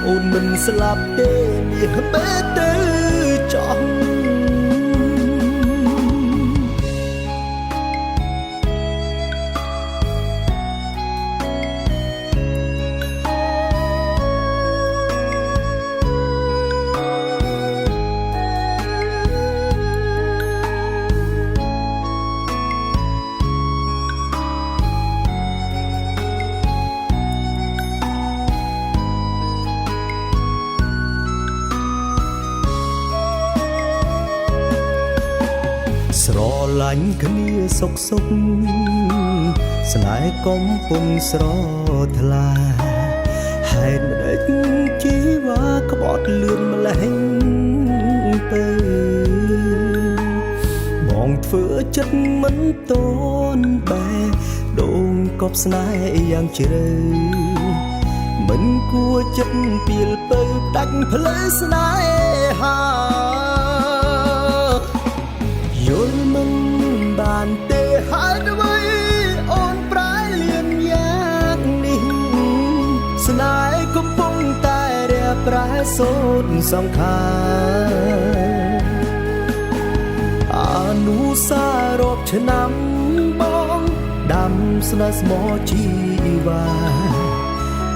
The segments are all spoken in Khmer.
អូនមិនស្លាប់ទេមាសបេះទៅចង់ស្រឡាញ់គ្នាសុខសុខស្នេហ៍កំពុងស្រថ្លាហេតុម្ដេចជីវ៉ាក្បត់លឿនម្លេះទៅបងធ្វើចិត្តមិនតន់បែដូងកប់ស្នេហ៍យ៉ាងជ្រៅមិនគួរចិត្តពីលពៅដាច់ផ្លូវស្នេហាយល់មិនបានទេហើយអ្វីអូនប្រែលៀនយ៉ាងនេះស្នេហ៍កំពុងតែរាប្រែសូត្រសង្ខារអនុសាររាប់ឆ្នាំបងដាំស្នេហ៍ស្មោះជីវ៉ា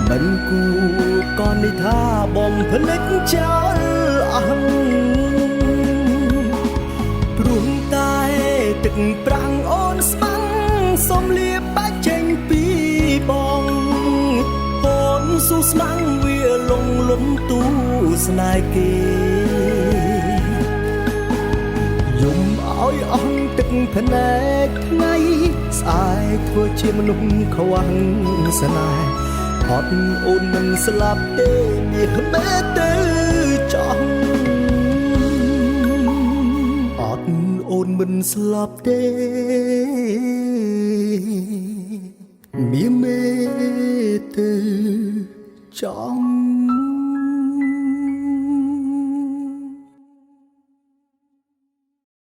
មិនគួរកននេះថាបងភ្លេចចោលអស់ព្រោះតែទឹកប្រាំងអូនស្បាំងសុំលាបាច់ចេញពីបងអូនស៊ូស្មាំងវាលងលំទូស្នេហ៍គេយំឲ្យអស់ទឹកភ្នែកថ្ងៃស្អែកធ្វើជាមនុស្សខ្វាំងស្នេហ៍អត់អូនមិនស្លាប់ទេមាសបេះទៅចង់អូនមិនស្លាប់ទេមាសមេទៅចង់